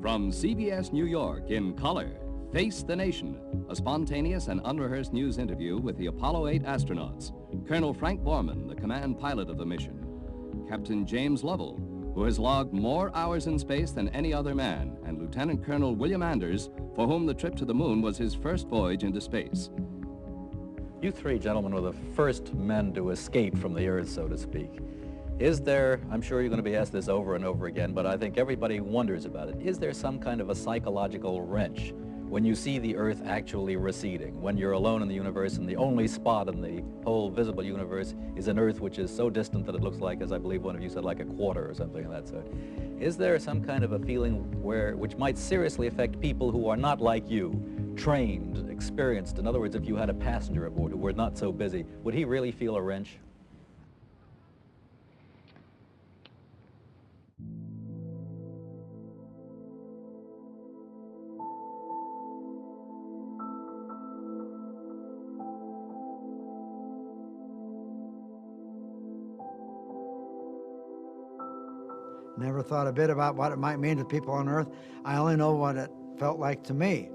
From CBS New York in color, Face the Nation, a spontaneous and unrehearsed news interview with the Apollo 8 astronauts, Colonel Frank Borman, the command pilot of the mission, Captain James Lovell, who has logged more hours in space than any other man, and Lieutenant Colonel William Anders, for whom the trip to the moon was his first voyage into space. You three gentlemen were the first men to escape from the Earth, so to speak. Is there, I'm sure you're going to be asked this over and over again, but I think everybody wonders about it, is there some kind of a psychological wrench when you see the Earth actually receding, when you're alone in the universe and the only spot in the whole visible universe is an Earth which is so distant that it looks like, as I believe one of you said, like a quarter or something of that sort? Is there some kind of a feeling which might seriously affect people who are not like you, trained, experienced? In other words, if you had a passenger aboard who were not so busy, would he really feel a wrench? Never thought a bit about what it might mean to people on Earth. I only know what it felt like to me.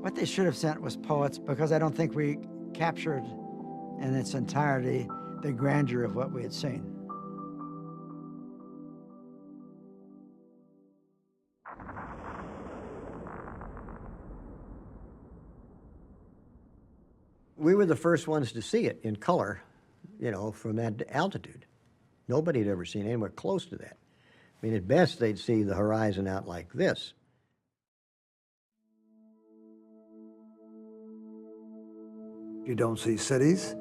What they should have sent was poets, because I don't think we captured in its entirety the grandeur of what we had seen. We were the first ones to see it in color, you know, from that altitude. Nobody had ever seen anywhere close to that. I mean, at best, they'd see the horizon out like this. You don't see cities,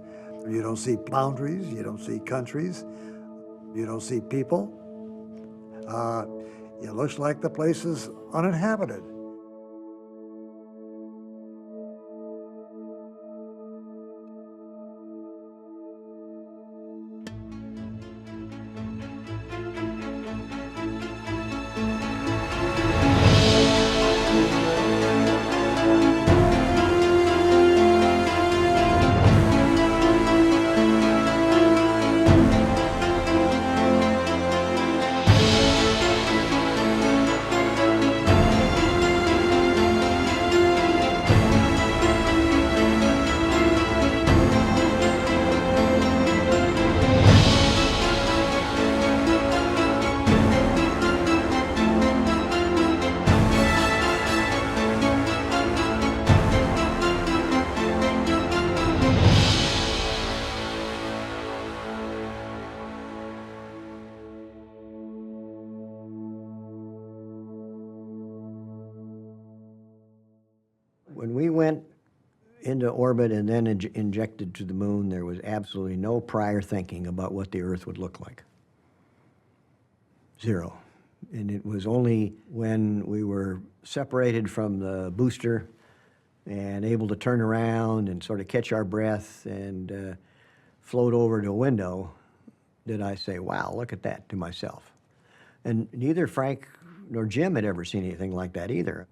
you don't see boundaries, you don't see countries, you don't see people. It looks like the place is uninhabited. When we went into orbit and then injected to the moon, there was absolutely no prior thinking about what the Earth would look like. Zero. And it was only when we were separated from the booster and able to turn around and sort of catch our breath and float over to a window did I say, wow, look at that, to myself. And neither Frank nor Jim had ever seen anything like that either.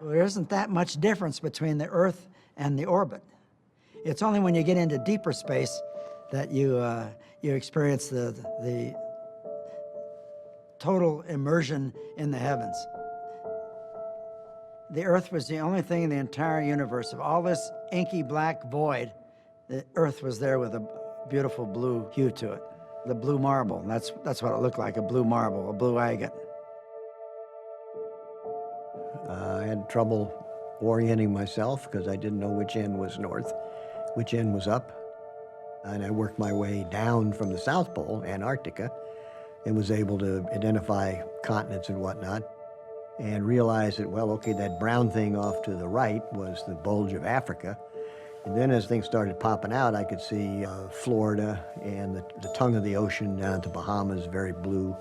Well, there isn't that much difference between the Earth and the orbit. It's only when you get into deeper space that you experience the total immersion in the heavens. The Earth was the only thing in the entire universe. Of all this inky black void, the Earth was there with a beautiful blue hue to it. The blue marble, that's what it looked like, a blue marble, a blue agate. I had trouble orienting myself because I didn't know which end was north, which end was up. And I worked my way down from the South Pole, Antarctica, and was able to identify continents and whatnot, and realized that, well, okay, that brown thing off to the right was the bulge of Africa. And then as things started popping out, I could see Florida and the tongue of the ocean down to Bahamas, very blue.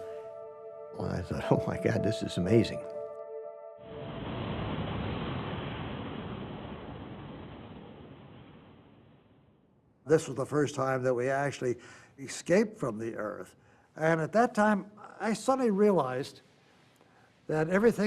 And I thought, oh my God, this is amazing. This was the first time that we actually escaped from the Earth. And at that time, I suddenly realized that everything